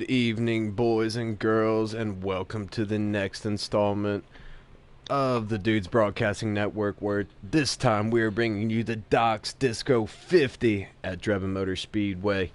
Good evening, boys and girls, and welcome to the next installment of the Dudes Broadcasting Network, where this time we are bringing you the Docks Disco 50 at Drebin Motor Speedway,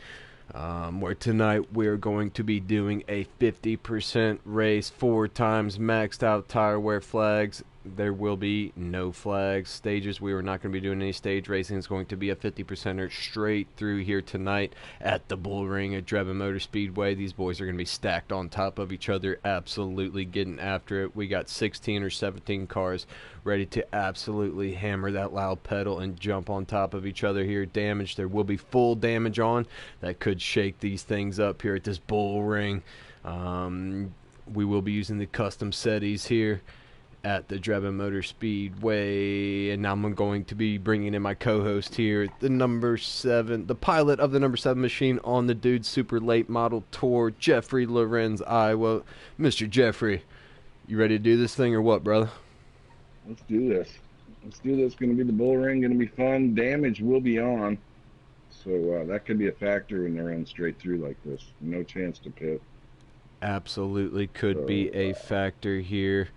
where tonight we're going to be doing a 50% race, 4 times maxed out tire wear flags. There will be no flags, stages. We are not going to be doing any stage racing. It's going to be a 50%er straight through here tonight at the Bull Ring at Drebin Motor Speedway. These boys are going to be stacked on top of each other, absolutely getting after it. We got 16 or 17 cars ready to absolutely hammer that loud pedal and jump on top of each other here. Damage, there will be full damage on. That could shake these things up here at this Bull Ring. We will be using the custom setties here at the Drebin Motor Speedway, and now I'm going to be bringing in my co-host here, the number 7, the pilot of the number 7 machine on the Dude Super Late Model Tour, Jeffrey Lorenz, Iowa. Mr. Jeffrey, you ready to do this thing or what, brother? Let's do this. Let's do this. Going to be the bull ring. Going to be fun. Damage will be on, so that could be a factor when they're running straight through like this. No chance to pit. Absolutely could be a factor here.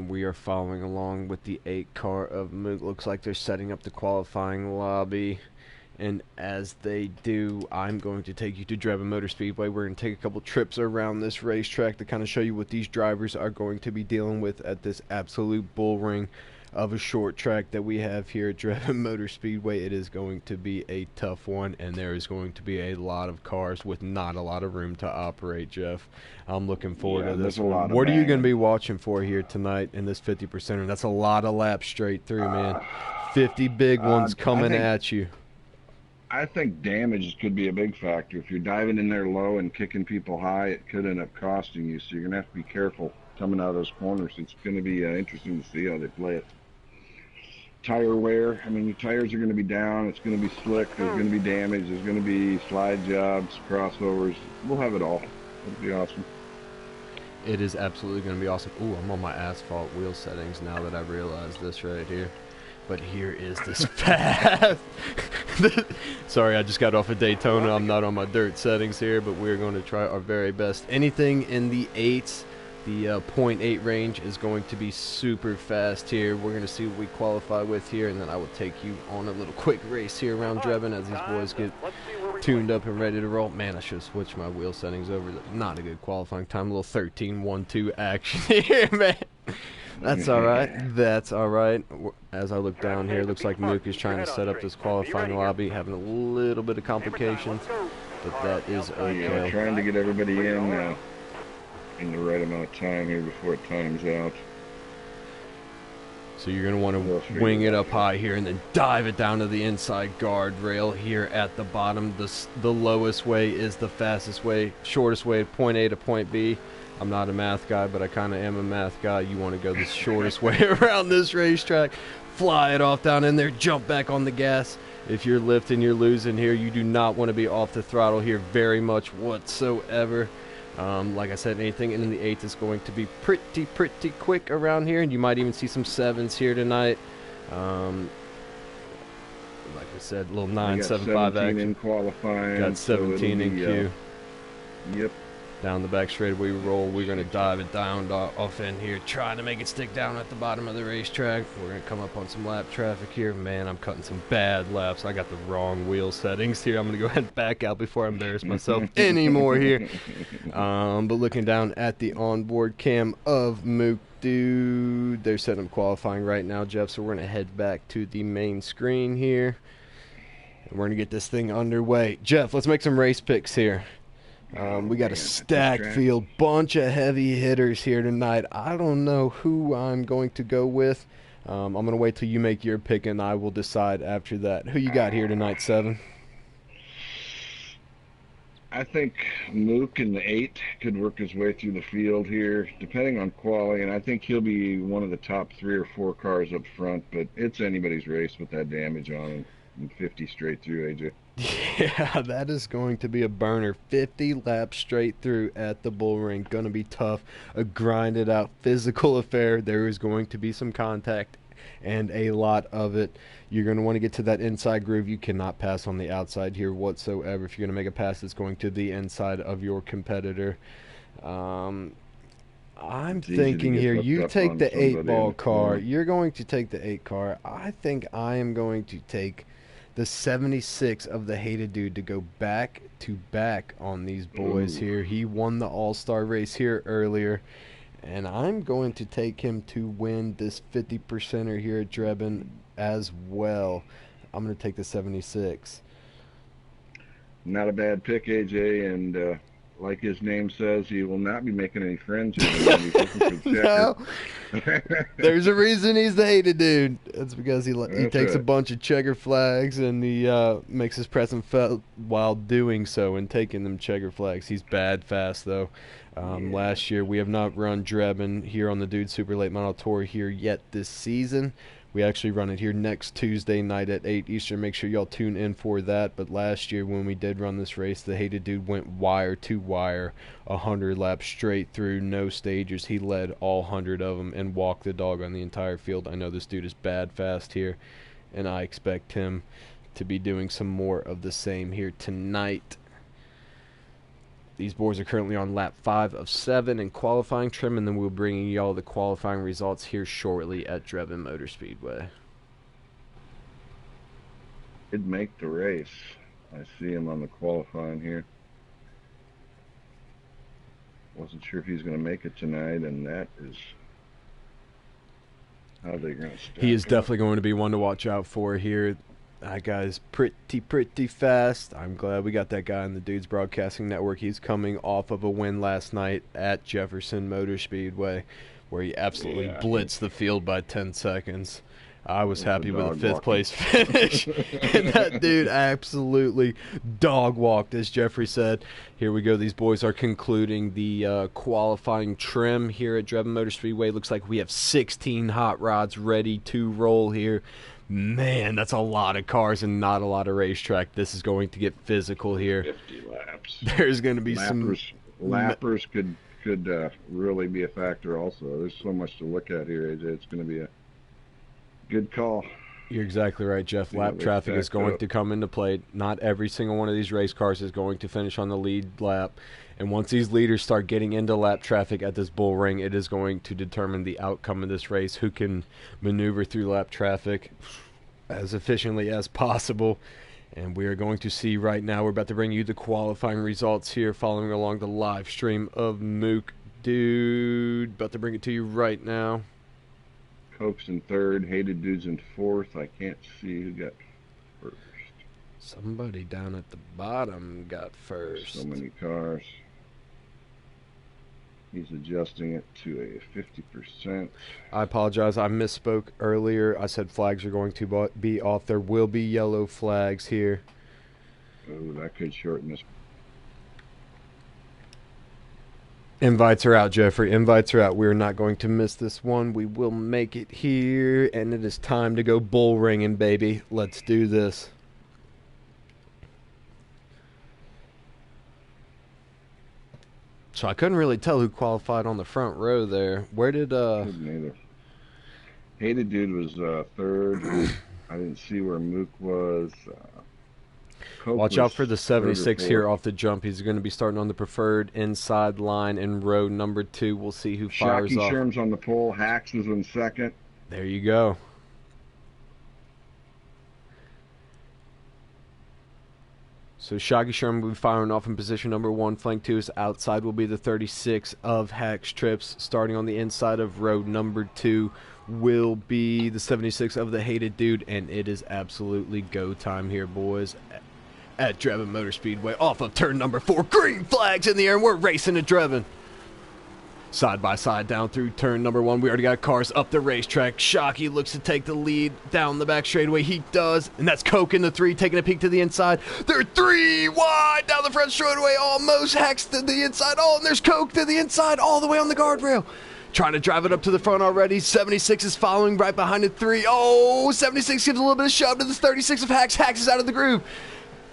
We are following along with the 8 car of Moog. Looks like they're setting up the qualifying lobby. And as they do, I'm going to take you to Drebin Motor Speedway. We're going to take a couple trips around this racetrack to kind of show you what these drivers are going to be dealing with at this absolute bull ring of a short track that we have here at Drebin Motor Speedway. It is going to be a tough one, and there is going to be a lot of cars with not a lot of room to operate, Jeff. I'm looking forward to this one. What are you going to be watching for here tonight in this 50%er? That's a lot of laps straight through, man. 50 big ones coming at you. I think damage could be a big factor. If you're diving in there low and kicking people high, it could end up costing you, so you're going to have to be careful coming out of those corners. It's going to be interesting to see how they play it. Tire wear, I mean, your tires are going to be down. It's going to be slick. There's going to be damage. There's going to be slide jobs, crossovers. We'll have it all. It'll be awesome. It is absolutely going to be awesome. Ooh, I'm on my asphalt wheel settings now that I realize this right here. But here is this path. Sorry, I just got off of Daytona. I'm not on my dirt settings here, but we're going to try our very best. Anything in the 8s, the .8 range is going to be super fast here. We're going to see what we qualify with here, and then I will take you on a little quick race here around Drebin as these boys get tuned up and ready to roll. Man, I should have switched my wheel settings over. Not a good qualifying time. A little 13-1-2 action here, man. That's all right. That's all right. As I look down here, looks like Mook is trying to set up this qualifying lobby, having a little bit of complications, but that is okay. Yeah, trying to get everybody in the right amount of time here before it times out. So you're going to want to wing it up high here and then dive it down to the inside guardrail here at the bottom. The lowest way is the fastest way, shortest way, point A to point B. I'm not a math guy, but I kind of am a math guy. You want to go the shortest way around this racetrack. Fly it off down in there, jump back on the gas. If you're lifting, you're losing here. You do not want to be off the throttle here very much whatsoever. Like I said, anything in the 8th is going to be pretty quick around here, and you might even see some 7s here tonight. Like I said, a little 975 action. In qualifying. Got 17 in queue. Yep. Down the back straight we roll. We're going to dive it down off in here, trying to make it stick down at the bottom of the racetrack. We're going to come up on some lap traffic here. Man, I'm cutting some bad laps. I got the wrong wheel settings here. I'm going to go ahead and back out before I embarrass myself anymore here. But looking down at the onboard cam of Mook Dude, they're setting up qualifying right now, Jeff, so we're going to head back to the main screen here. And we're going to get this thing underway. Jeff, let's make some race picks here. We got a stacked field, bunch of heavy hitters here tonight. I don't know who I'm going to go with. I'm going to wait till you make your pick, and I will decide after that. Who you got here tonight, 7? I think Mook in the 8 could work his way through the field here, depending on quality, and I think he'll be one of the top 3 or 4 cars up front, but it's anybody's race with that damage on him. And 50 straight through, AJ. Yeah, that is going to be a burner. 50 laps straight through at the bull ring. Going to be tough. A grinded out physical affair. There is going to be some contact and a lot of it. You're going to want to get to that inside groove. You cannot pass on the outside here whatsoever. If you're going to make a pass, it's going to the inside of your competitor. I'm thinking here, you take the 8-ball car. You're going to take the 8 car. I think I am going to take the 76 of the Hated Dude to go back to back on these boys here. He won the All-Star race here earlier, and I'm going to take him to win this 50%er here at Drebin as well. I'm going to take the 76. Not a bad pick, AJ, and like his name says, he will not be making any friends here. No. There's a reason he's the Hated Dude. It's because he takes a bunch of checker flags, and he makes his presence felt while doing so and taking them checker flags. He's bad fast, though. Last year, we have not run Drebin here on the Dude Super Late Model Tour here yet this season. We actually run it here next Tuesday night at 8 Eastern. Make sure y'all tune in for that. But last year when we did run this race, the Hated Dude went wire to wire, 100 laps straight through, no stagers. He led all 100 of them and walked the dog on the entire field. I know this dude is bad fast here, and I expect him to be doing some more of the same here tonight. These boys are currently on lap 5 of 7 in qualifying trim, and then we'll bring y'all the qualifying results here shortly at Drebin Motor Speedway. Did make the race. I see him on the qualifying here. Wasn't sure if he's going to make it tonight, and that is how they're going to start. He is definitely going to be one to watch out for here. That guy's pretty fast. I'm glad we got that guy on the Dudes Broadcasting Network. He's coming off of a win last night at Jefferson Motor Speedway, where he absolutely blitzed the field by 10 seconds. I was happy with a 5th place finish. And that dude absolutely dog walked, as Jeffrey said. Here we go. These boys are concluding the qualifying trim here at Drebin Motor Speedway. Looks like we have 16 hot rods ready to roll here. Man, that's a lot of cars and not a lot of racetrack. This is going to get physical here. 50 laps. There's going to be lappers could really be a factor also. There's so much to look at here, AJ. It's going to be a good call. You're exactly right, Jeff. Lap traffic is going to come into play. Not every single one of these race cars is going to finish on the lead lap. And once these leaders start getting into lap traffic at this bull ring, it is going to determine the outcome of this race, who can maneuver through lap traffic as efficiently as possible. And we are going to see right now, we're about to bring you the qualifying results here following along the live stream of Mook Dude. About to bring it to you right now. Coke's in 3rd, Hated Dude's in 4th. I can't see who got first. Somebody down at the bottom got first. So many cars. He's adjusting it to a 50%. I apologize. I misspoke earlier. I said flags are going to be off. There will be yellow flags here. Oh, that could shorten this. Invites are out, Jeffrey. Invites are out. We're not going to miss this one. We will make it here, and it is time to go bull ringing, baby. Let's do this. So I couldn't really tell who qualified on the front row there. Where did Couldn't either. Hated Dude was 3rd. I didn't see where Mook was. Watch out for the 76 here off the jump. He's going to be starting on the preferred inside line in row number 2. We'll see who fires off. Sherm's on the pole. Hacks is in 2nd. There you go. So Shaggy Sherman will be firing off in position number 1. Flank 2 is outside will be the 36 of Hacks Trips. Starting on the inside of row number 2 will be the 76 of the Hated Dude. And it is absolutely go time here, boys. At Drebin Motor Speedway, off of turn number 4. Green flags in the air, and we're racing to Drebin. Side by side down through turn number 1. We already got cars up the racetrack. Shockey looks to take the lead down the back straightaway. He does, and that's Coke in the 3, taking a peek to the inside. They're 3 wide down the front straightaway, almost Hacks to the inside. Oh, and there's Coke to the inside, all the way on the guardrail. Trying to drive it up to the front already. 76 is following right behind the 3. Oh, 76 gives a little bit of shove to the 36 of Hacks. Hacks is out of the groove.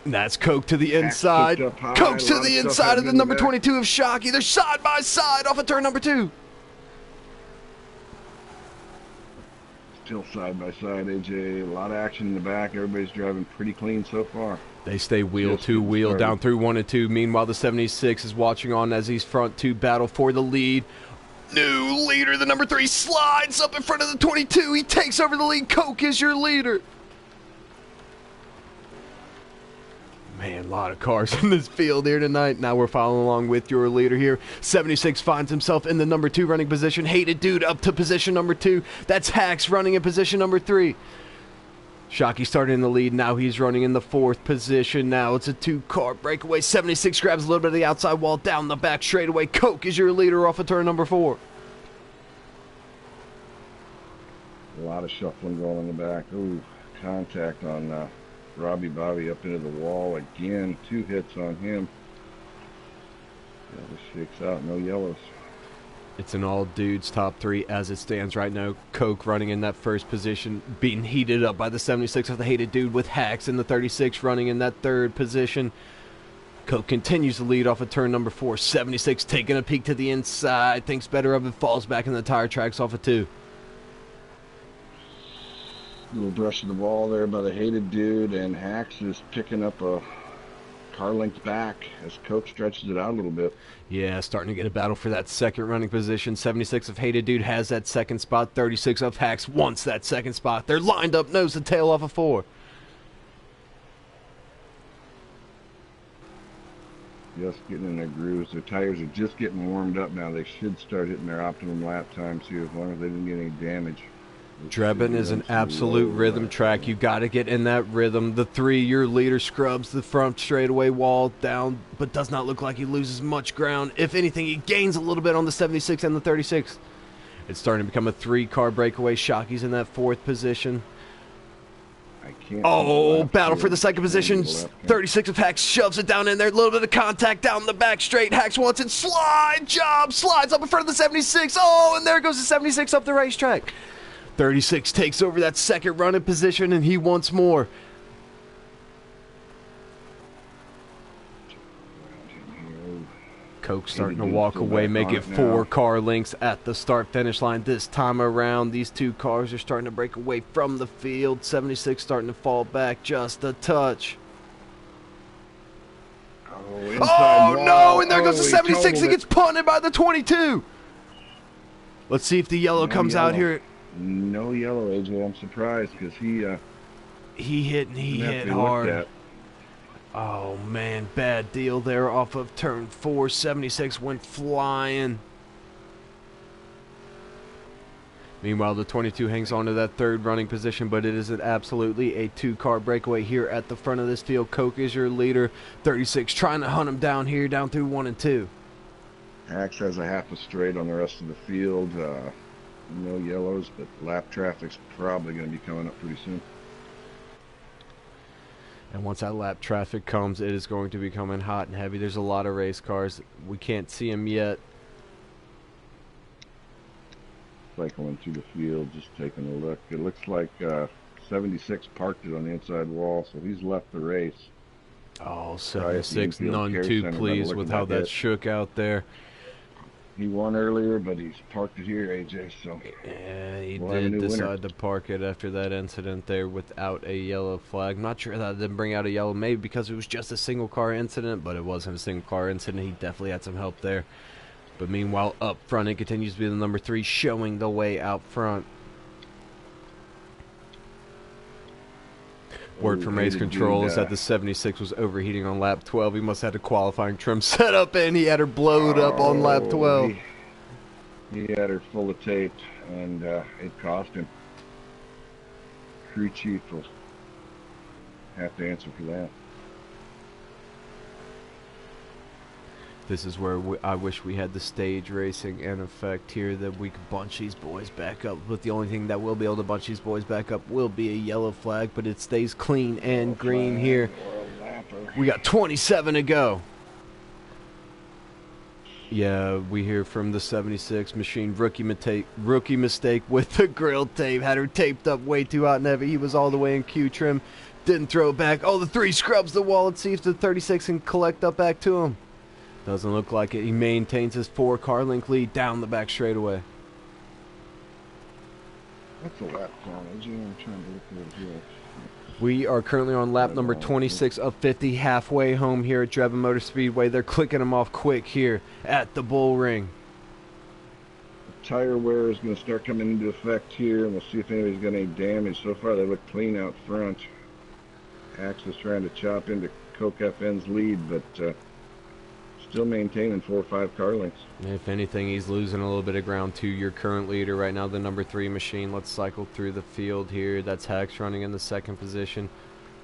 And that's Coke to the inside. Coke's to the inside of the number 22 of Shockey. They're side by side off of turn number 2. Still side by side, AJ. A lot of action in the back. Everybody's driving pretty clean so far. They stay wheel to wheel down through 1 and 2. Meanwhile, the 76 is watching on as these front two battle for the lead. New leader, the number 3, slides up in front of the 22. He takes over the lead. Coke is your leader. Man, a lot of cars in this field here tonight. Now we're following along with your leader here. 76 finds himself in the number 2 running position. Hated Dude up to position number 2. That's Hacks running in position number 3. Shockey started in the lead. Now he's running in the 4th position. Now it's a 2-car breakaway. 76 grabs a little bit of the outside wall down the back straightaway. Coke is your leader off of turn number 4. A lot of shuffling going in the back. Ooh, contact on Robbie Bobby up into the wall again. 2 hits on him. Yeah, this shakes out. No yellows. It's an all dudes top 3 as it stands right now. Coke running in that 1st position, being heated up by the 76 of the Hated Dude, with Hacks in the 36 running in that 3rd position. Coke continues to lead off of turn number 4. 76 taking a peek to the inside, thinks better of it, falls back in the tire tracks off of 2. Little brush of the ball there by the Hated Dude, and Hacks is picking up a car length back as Coke stretches it out a little bit. Yeah, starting to get a battle for that 2nd running position. 76 of Hated Dude has that 2nd spot. 36 of Hacks wants that 2nd spot. They're lined up nose to tail off of 4. Just getting in their grooves. Their tires are just getting warmed up now. They should start hitting their optimum lap times here as long as they didn't get any damage. Drebin is an absolute rhythm track. You got to get in that rhythm. The 3, your leader, scrubs the front straightaway wall down, but does not look like he loses much ground. If anything, he gains a little bit on the 76 and the 36. It's starting to become a 3-car breakaway. Shockey's in that 4th position. Battle for the 2nd position. 36 of Hacks shoves it down in there. A little bit of contact down the back straight. Hacks wants it. Slide job. Slides up in front of the 76. Oh, and there goes the 76 up the racetrack. 36 takes over that 2nd running position, and he wants more. Coke starting to walk away, make it 4 car lengths at the start-finish line. This time around, these 2 cars are starting to break away from the field. 76 starting to fall back just a touch. Oh no, and there goes the 76. He gets punted by the 22. Let's see if the yellow comes out here. No yellow, AJ. I'm surprised because he hit hard. Oh man, bad deal there off of turn 4. 76 went flying. Meanwhile, the 22 hangs on to that 3rd running position, but it is absolutely a 2-car breakaway here at the front of this field. Coke is your leader. 36 trying to hunt him down here, down through 1 and 2. Hacks has a half a straight on the rest of the field. No yellows, but lap traffic's probably going to be coming up pretty soon. And once that lap traffic comes, it is going to be coming hot and heavy. There's a lot of race cars. We can't see them yet. Cycling through the field, just taking a look. It looks like 76 parked it on the inside wall, so he's left the race. Oh, 76, none too pleased with how that shook out there. He won earlier, but he's parked it here, AJ. So yeah, he did decide to park it after that incident there without a yellow flag. I'm not sure that didn't bring out a yellow, maybe because it was just a single car incident, but it wasn't a single car incident. He definitely had some help there. But meanwhile, up front, it continues to be the number 3 showing the way out front. Word from race control is that the 76 was overheating on lap 12. He must have had a qualifying trim set up, and he had her blowed up on lap 12. He had her full of tape, and it cost him. Crew chief will have to answer for that. This is where I wish we had the stage racing in effect here, that we could bunch these boys back up. But the only thing that will be able to bunch these boys back up will be a yellow flag, but it stays clean and green here. We got 27 to go. Yeah, we hear from the 76 machine. Rookie mistake with the grill tape. Had her taped up way too hot and heavy. He was all the way in Q trim. Didn't throw it back. Oh, the 3 scrubs the wall. Let's see if the 36 can collect up back to him. Doesn't look like it. He maintains his 4-car length lead down the back straightaway. What's the lap count? I'm trying to look at it here. We are currently on lap number But, 26 of 50, halfway home here at Drebin Motor Speedway. They're clicking them off quick here at the bull ring. tire wear is going to start coming into effect here, and we'll see if anybody's got any damage. So far, they look clean out front. Axe is trying to chop into Coke FN's lead, but still maintaining 4 or 5 car lengths. If anything, he's losing a little bit of ground to your current leader right now, the number 3 machine. Let's cycle through the field here. That's Hex running in the 2nd position,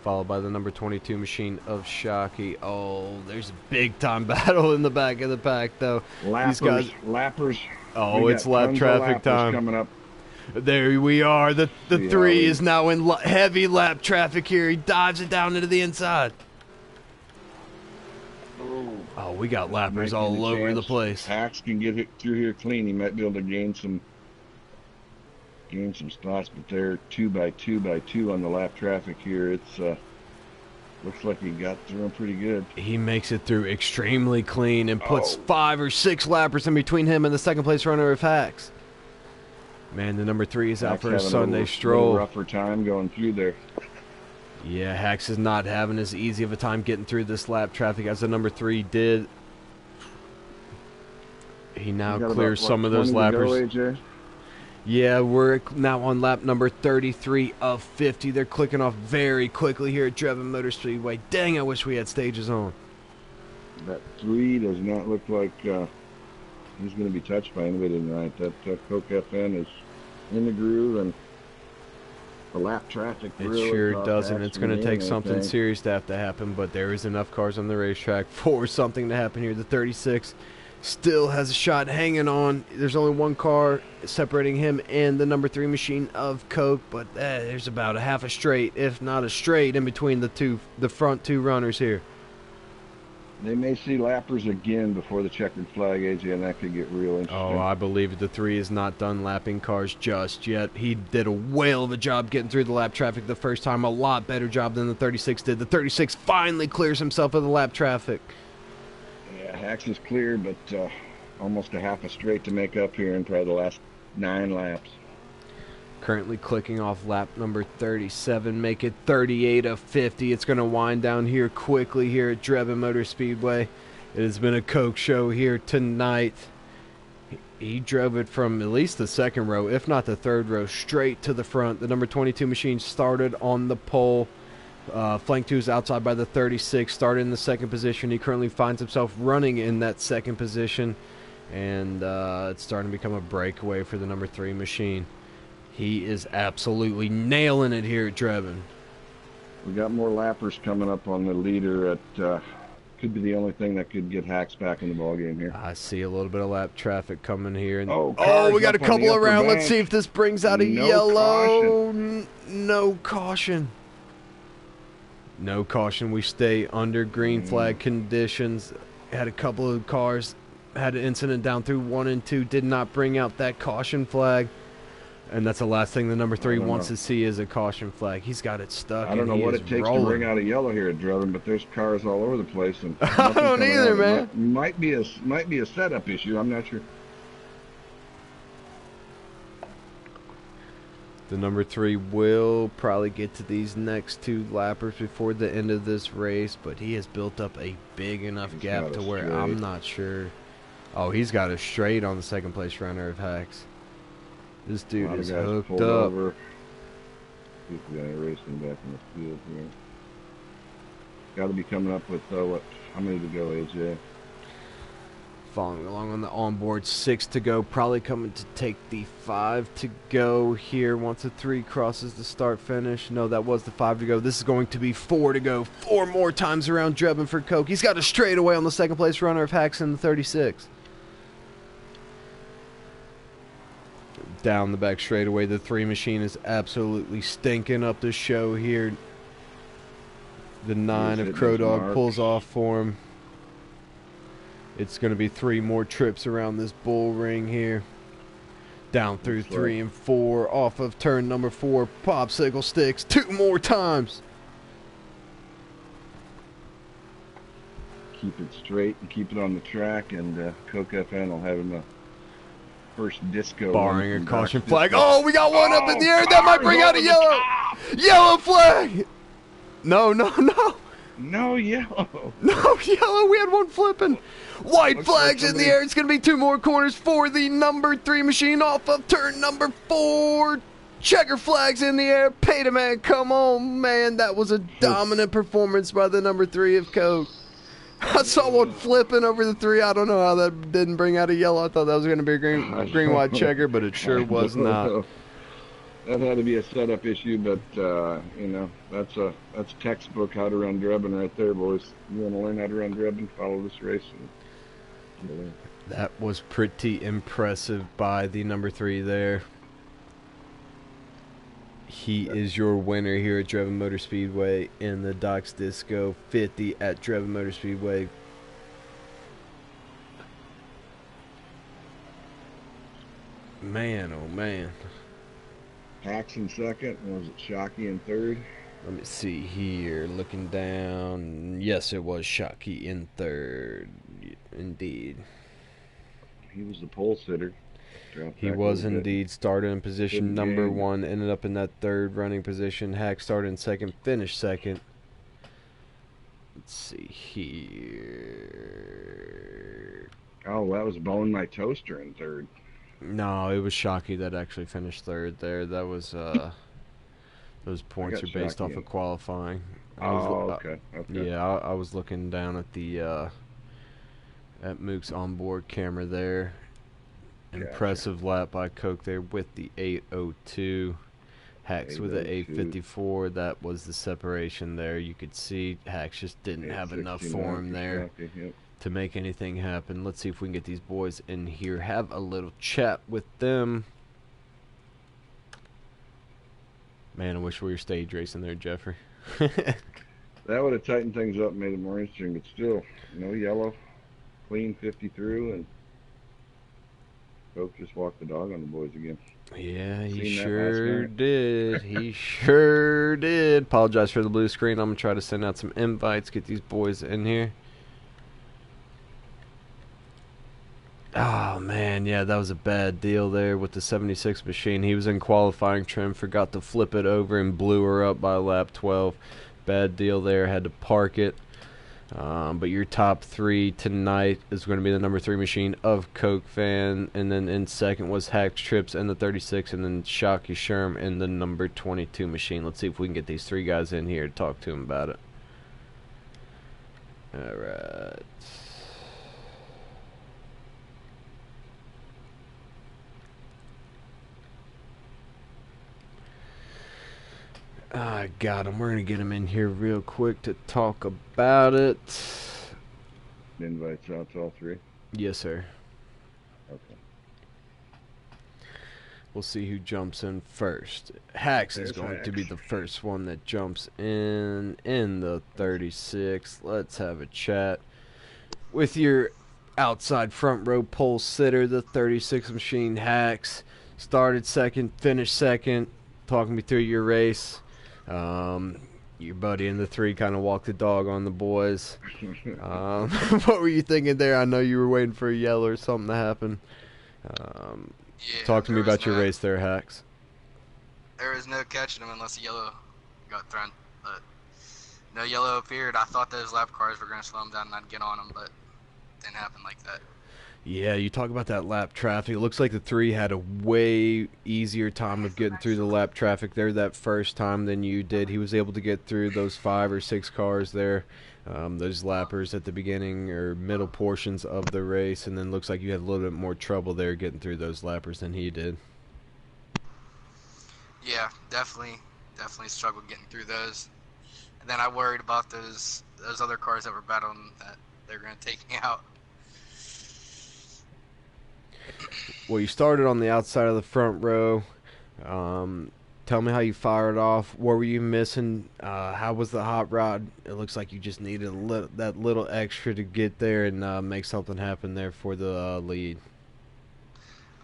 followed by the number 22 machine of Shockey. Oh, there's a big-time battle in the back of the pack, though. Lappers. Oh, it's lap traffic time. Coming up. There we are. The 3 is now in heavy lap traffic here. He dives it down into the inside. Oh, we got lappers all over the place. Hacks can get it through here clean. He might be able to gain some spots, but they're 2 by 2 by 2 on the lap traffic here. It's looks like he got through them pretty good. He makes it through extremely clean and puts 5 or 6 lappers in between him and the 2nd place runner of Hacks. Man, the number 3 is out for a Sunday stroll. Rougher time going through there. Yeah, Hacks is not having as easy of a time getting through this lap traffic as the number 3 did. He now clears some of those lappers. Yeah, we're now on lap number 33 of 50. They're clicking off very quickly here at Drebin Motor Speedway. Dang, I wish we had stages on. That 3 does not look like he's going to be touched by anybody tonight. That Coke FN is in the groove, and the lap traffic really sure doesn't. It's going to take something serious to have to happen, but there is enough cars on the racetrack for something to happen here. The 36 still has a shot hanging on. There's only 1 car separating him and the number 3 machine of Coke, but there's about a half a straight, if not a straight, in between the front 2 runners here. They may see lappers again before the checkered flag, AJ, and that could get real interesting. Oh, I believe the 3 is not done lapping cars just yet. He did a whale of a job getting through the lap traffic the first time. A lot better job than the 36 did. The 36 finally clears himself of the lap traffic. Yeah, Hacks is clear, but almost a half a straight to make up here in probably the last 9 laps. Currently clicking off lap number 37, make it 38 of 50. It's going to wind down here quickly here at Drebin Motor Speedway. It has been a Coke show here tonight. He drove it from at least the 2nd row, if not the 3rd row, straight to the front. The number 22 machine started on the pole. Flank 2 is outside by the 36, started in the 2nd position. He currently finds himself running in that 2nd position, and it's starting to become a breakaway for the number 3 machine. He is absolutely nailing it here at Drebin. We got more lappers coming up on the leader. At could be the only thing that could get Hacks back in the ballgame here. I see a little bit of lap traffic coming here. And we got a couple around. Let's see if this brings out a yellow. No caution. No caution. We stay under green flag conditions. Had a couple of cars had an incident down through 1 and 2. Did not bring out that caution flag. And that's the last thing the number 3 wants to see is a caution flag. He's got it stuck. I don't know what it takes to bring out a yellow here at Drebin, but there's cars all over the place. And I don't either, man. Might be a setup issue. I'm not sure. The number 3 will probably get to these next 2 lappers before the end of this race, but he has built up a big enough gap to where I'm not sure. Oh, he's got a straight on the 2nd place runner of Hacks. This dude is hooked up. Over. He's the guy racing back in the field here. Got to be coming up with how many to go, AJ? Following along on the onboard, 6 to go. Probably coming to take the 5 to go here once the 3 crosses the start finish. No, that was the 5 to go. This is going to be 4 to go. 4 more times around Drebin for Coke. He's got a straightaway on the 2nd place runner of Hacks in the 36. Down the back straightaway, the 3 machine is absolutely stinking up the show here. The 9 of Crow Dog pulls off for him. It's going to be 3 more trips around this bull ring here. Down through 3 and 4, off of turn number 4, popsicle sticks 2 more times. Keep it straight and keep it on the track, and Coke FN will have him first disco. Barring a from caution Doc's flag. Disco. Oh, we got one up in the air. That might bring cars out a over the yellow. top. Yellow flag. No, no, no. No yellow. No yellow. We had one flipping. White Looks flags like in the air. It's going to be 2 more corners for the number 3 machine off of turn number 4. Checker flags in the air. Pay man, come on, man. That was a dominant performance by the number 3 of Coke. I saw one flipping over the 3. I don't know how that didn't bring out a yellow. I thought that was going to be a green-white checker, but it sure was not. That had to be a setup issue, but you know, that's textbook how to run Drebin right there, boys. You want to learn how to run Drebin, follow this race. And, that was pretty impressive by the number 3 there. He is your winner here at Drebin Motor Speedway in the Doc's Disco 50 at Drebin Motor Speedway. Man, oh man. Hacks in second. Was it Shockey in third? Let me see here. Looking down. Yes, it was Shockey in third. Indeed. He was the pole sitter. He was indeed. Started in position number 1. Ended up in that 3rd running position. Hack started in 2nd. Finished 2nd. Let's see here. Oh, that was Bone My Toaster in 3rd. No, it was Shockey that actually finished 3rd there. That was those points are based off of qualifying. Okay. Yeah, I was looking down at the at Mook's onboard camera there. Impressive lap by Coke there with the 802. Hacks with the 854. That was the separation there. You could see Hacks just didn't have enough form there to make anything happen. Let's see if we can get these boys in here, have a little chat with them. Man, I wish we were stage racing there, Jeffrey. That would have tightened things up and made it more interesting, but still, no yellow, clean 50 through, and Coke just walked the dog on the boys again. Yeah, he sure did. He sure did. Apologize for the blue screen. I'm going to try to send out some invites, get these boys in here. Oh, man, yeah, that was a bad deal there with the 76 machine. He was in qualifying trim, forgot to flip it over and blew her up by lap 12. Bad deal there, had to park it. But your top 3 tonight is going to be the number 3 machine of Coke Fan, and then in second was Hacks Trips and the 36, and then Shockey Sherm and the number 22 machine. Let's see if we can get these 3 guys in here to talk to them about it. All right. I got him. We're going to get him in here real quick to talk about it. Invites out to all 3? Yes, sir. Okay. We'll see who jumps in first. Hacks is going to be the first one that jumps in the 36. Let's have a chat with your outside front row pole sitter, the 36 machine. Hacks. Started second, finished second. Talking me through your race. Your buddy in the 3 kind of walked the dog on the boys. What were you thinking there? I know you were waiting for a yellow or something to happen. Talk to me about your race there, Hacks. There was no catching him unless a yellow got thrown. But no yellow appeared. I thought those lap cars were going to slow him down and I'd get on him, but it didn't happen like that. Yeah, you talk about that lap traffic. It looks like the 3 had a way easier time of getting through the lap traffic there that first time than you did. He was able to get through those 5 or 6 cars there, those lappers at the beginning or middle portions of the race, and then looks like you had a little bit more trouble there getting through those lappers than he did. Yeah, definitely struggled getting through those. And then I worried about those other cars that were battling that they were going to take me out. Well, you started on the outside of the front row. Tell me how you fired off. What were you missing? How was the hot rod? It looks like you just needed that little extra to get there and make something happen there for the lead.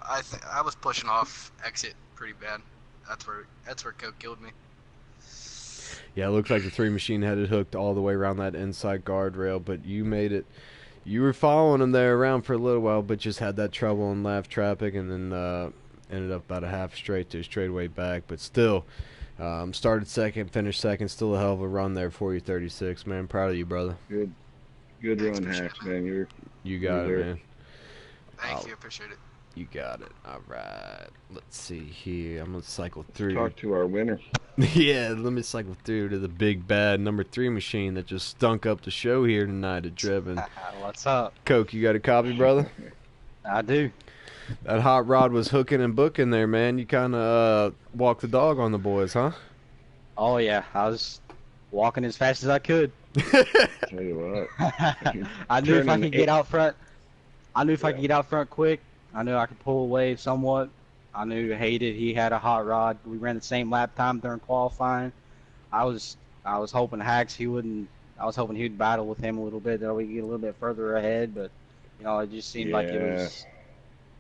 I was pushing off exit pretty bad. That's where Coke killed me. Yeah, it looks like the 3 machine had it hooked all the way around that inside guardrail, but you made it You were following him there around for a little while, but just had that trouble in left traffic, and then ended up about a half straight to a straightaway back. But still, started second, finished second. Still a hell of a run there for you, 36, man. Proud of you, brother. Good run, Hacks, man. You got it, man. Thank you, appreciate it. You got it. All right. Let's see here. I'm going to cycle through. Talk to our winner. Yeah, let me cycle through to the big bad number 3 machine that just stunk up the show here tonight at Drebin. What's up? Coke, you got a copy, brother? I do. That hot rod was hooking and booking there, man. You kind of walked the dog on the boys, huh? Oh, yeah. I was walking as fast as I could. Tell you what. I knew if I could get out front. I knew if I could get out front quick, I knew I could pull away somewhat. I knew Hated, he had a hot rod. We ran the same lap time during qualifying. I was hoping Hacks he would battle with him a little bit, that we could get a little bit further ahead, but you know, it just seemed like it was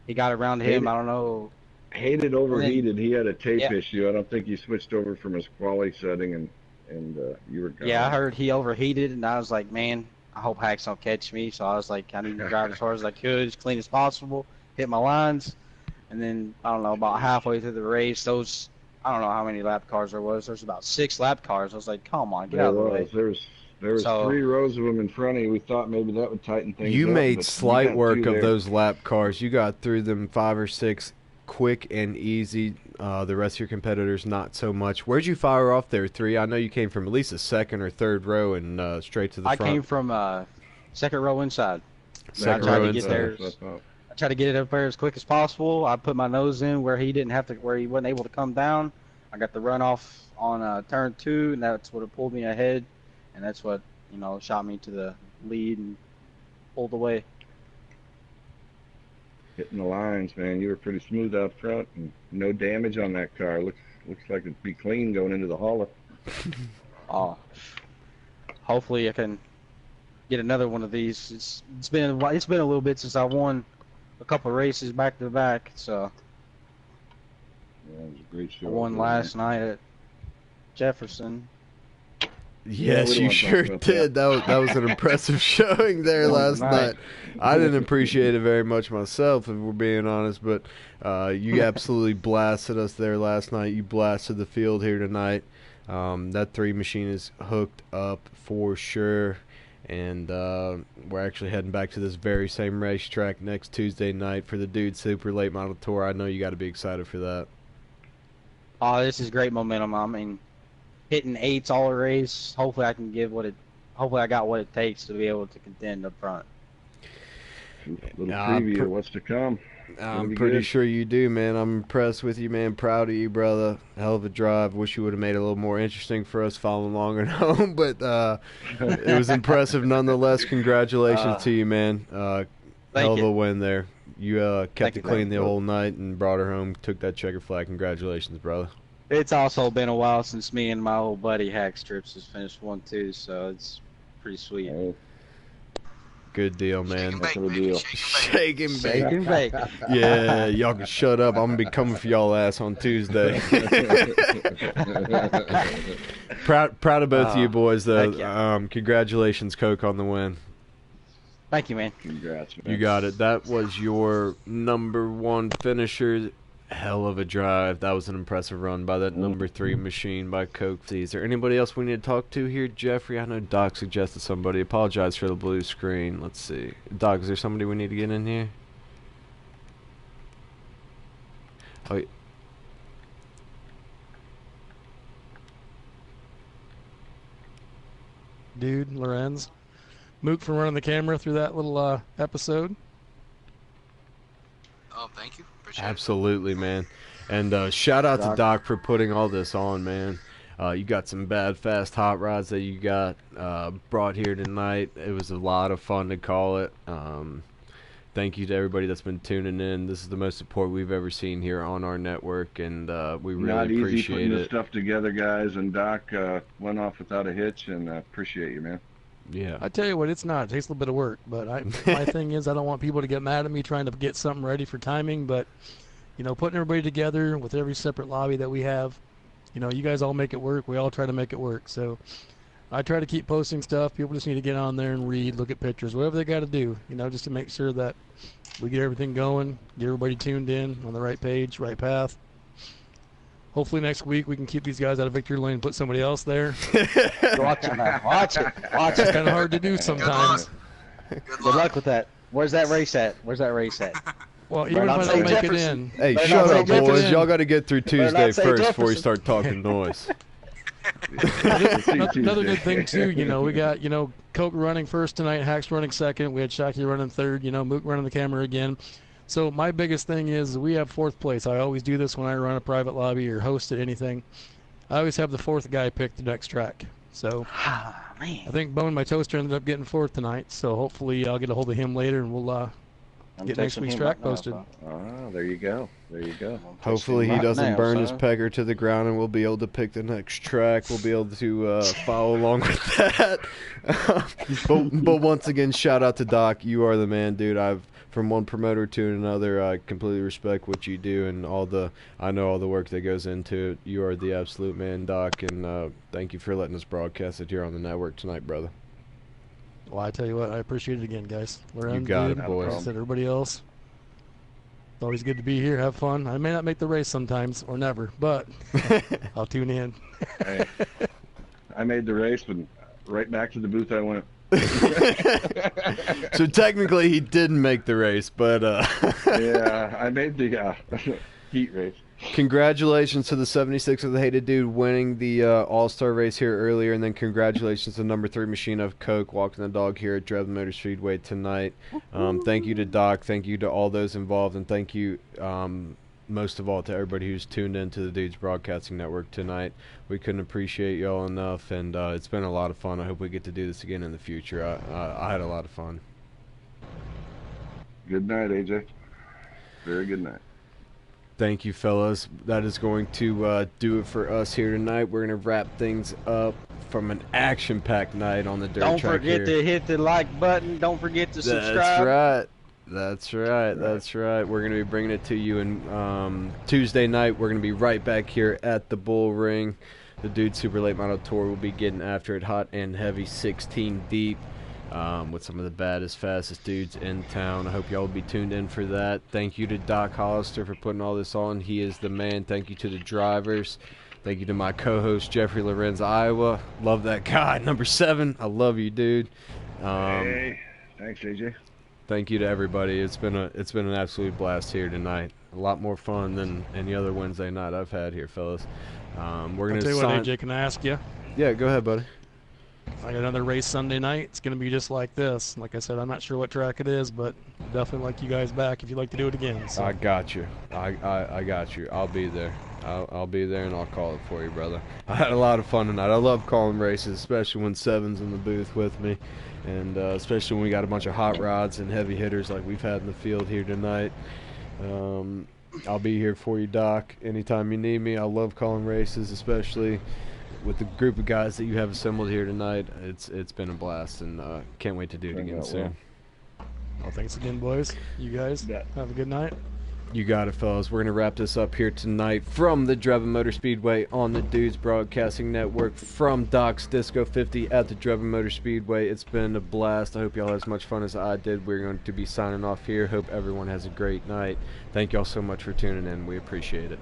he got around him, I don't know. Hated overheated. He had a tape Yeah. issue. I don't think he switched over from his quality setting and you were gone. Yeah, I heard he overheated, and I was like, man, I hope Hacks don't catch me. So I was like, I need to drive as hard as I could, as clean as possible, hit my lines. And then, I don't know, about halfway through the race, I don't know how many lap cars there was. There's about 6 lap cars. I was like, come on, get out of the way. There was 3 rows of them in front of you. We thought maybe that would tighten things up. You made but slight you work got 2 of there. those lap cars. You got through them 5 or 6 quick and easy. The rest of your competitors, not so much. Where'd you fire off there, 3? I know you came from at least the 2nd or 3rd row and straight to the front. I came from 2nd row inside. Second I tried row to get inside. there. I tried to get it up there as quick as possible. I put my nose in where he wasn't able to come down. I got the runoff on turn 2, and that's what pulled me ahead, and that's what shot me to the lead and pulled away. Hitting the lines, man. You were pretty smooth out front, and no damage on that car. Looks like it'd be clean going into the hauler. Oh, hopefully I can get another one of these. It's been a little bit since I won a couple of races back to back. So Yeah, it was a great show. I won last night at Jefferson. Yes, we don't you wanna talk sure about did. That was an impressive showing there last night. I didn't appreciate it very much myself, if we're being honest, but you absolutely blasted us there last night. You blasted the field here tonight. That 3 machine is hooked up for sure, and we're actually heading back to this very same racetrack next Tuesday night for the Dude Super Late Model Tour. I know you got to be excited for that. Oh, this is great momentum. I mean, hitting 8s all the race. Hopefully I can hopefully I got what it takes to be able to contend up front. Little preview of what's to come. I'm pretty sure you do, man. I'm impressed with you, man. Proud of you, brother. Hell of a drive. Wish you would have made it a little more interesting for us following along at home, but it was impressive nonetheless. Congratulations to you, man. Hell of a win there. You kept it clean the whole night and brought her home. Took that checker flag. Congratulations, brother. It's also been a while since me and my old buddy Hack Strips has finished one too, so it's pretty sweet. Oh, Good deal, man. Shake and bake, deal. baby. Shake and bake. Shake and bake. Shake and bake. Yeah, y'all can shut up. I'm going to be coming for y'all ass on Tuesday. Proud of both of you boys, though. Thank you. Congratulations, Coke, on the win. Thank you, man. Congrats, man. You got it. That was your number 1 finisher. Hell of a drive. That was an impressive run by that number 3 machine by Coke. Is there anybody else we need to talk to here, Jeffrey? I know Doc suggested somebody. Apologize for the blue screen. Let's see. Doc, is there somebody we need to get in here? Oh, yeah. Dude, Lorenz. Mook for running the camera through that little episode. Oh, thank you. Appreciate Absolutely, man. And shout out to Doc for putting all this on, man. You got some bad, fast hot rods that you got brought here tonight. It was a lot of fun to call it. Thank you to everybody that's been tuning in. This is the most support we've ever seen here on our network, and we really Not easy appreciate putting this it. stuff together, guys. And Doc went off without a hitch, and appreciate you, man. Yeah. I tell you what, it's not. It takes a little bit of work, but my thing is I don't want people to get mad at me trying to get something ready for timing, but, putting everybody together with every separate lobby that we have, you guys all make it work. We all try to make it work. So I try to keep posting stuff. People just need to get on there and read, look at pictures, whatever they got to do, just to make sure that we get everything going, get everybody tuned in on the right page, right path. Hopefully next week we can keep these guys out of victory lane and put somebody else there. Watch it, man. Watch it. It's kind of hard to do sometimes. Good Good luck with that. Where's that race at? Well, even if I don't make it in. Hey, Better shut not up, say boys. Jefferson. Y'all got to get through Better Tuesday not say first before you Jefferson. start talking noise. Another good thing too, we got Coke running first tonight, Hacks running second. We had Shockey running third. Mook running the camera again. So my biggest thing is we have fourth place. I always do this when I run a private lobby or host at anything. I always have the fourth guy pick the next track. So I think Bone, my toaster, ended up getting fourth tonight. So hopefully I'll get a hold of him later and we'll get next week's track posted. There you go. Hopefully he doesn't burn his pecker to the ground and we'll be able to pick the next track. We'll be able to follow along with that. but once again, shout out to Doc. You are the man, dude. From one promoter to another, I completely respect what you do and I know all the work that goes into it. You are the absolute man, Doc, and thank you for letting us broadcast it here on the network tonight, brother. Well, I tell you what, I appreciate it again, guys. You got it, boys. Like I said, everybody else, it's always good to be here, have fun. I may not make the race sometimes, or never, but I'll tune in. Hey, I made the race, and right back to the booth I went. So technically he didn't make the race, but Yeah, I made the heat race. Congratulations to the 76 of the Hated Dude winning the All-Star race here earlier, and then congratulations to number 3 Machine of Coke walking the dog here at Drebin Motor Speedway tonight. Thank you to Doc, thank you to all those involved, and thank you most of all to everybody who's tuned in to the Dudes Broadcasting Network tonight. We couldn't appreciate y'all enough, and it's been a lot of fun. I hope we get to do this again in the future. I had a lot of fun. Good night, AJ. Very good night. Thank you, fellas. That is going to do it for us here tonight. We're going to wrap things up from an action-packed night on the dirt track. Don't forget to hit the like button. Don't forget to subscribe. That's right. That's right. We're going to be bringing it to you in Tuesday night. We're going to be right back here at the Bull Ring. The Dude Super Late Model Tour will be getting after it hot and heavy, 16 deep, with some of the baddest, fastest dudes in town. I hope y'all will be tuned in for that. Thank you to Doc Hollister for putting all this on. He is the man. Thank you to the drivers. Thank you to my co-host, Jeffrey Lorenz, Iowa. Love that guy. Number 7. I love you, dude. Hey, thanks, AJ. Thank you to everybody. It's been an absolute blast here tonight. A lot more fun than any other Wednesday night I've had here, fellas. We're gonna I'll tell you what, AJ, can I ask you? Yeah, go ahead, buddy. I got another race Sunday night. It's going to be just like this. Like I said, I'm not sure what track it is, but definitely like you guys back if you'd like to do it again. So. I got you. I got you. I'll be there. I'll be there and I'll call it for you, brother. I had a lot of fun tonight. I love calling races, especially when Seven's in the booth with me, and especially when we got a bunch of hot rods and heavy hitters like we've had in the field here tonight. I'll be here for you, Doc, anytime you need me. I love calling races, especially with the group of guys that you have assembled here tonight. It's been a blast, and can't wait to do it again soon. Well, thanks again, boys. You guys have a good night. You got it, fellas. We're going to wrap this up here tonight from the Drebin Motor Speedway on the Dudes Broadcasting Network, from Doc's Disco 50 at the Drebin Motor Speedway. It's been a blast. I hope y'all had as much fun as I did. We're going to be signing off here. Hope everyone has a great night. Thank y'all so much for tuning in. We appreciate it.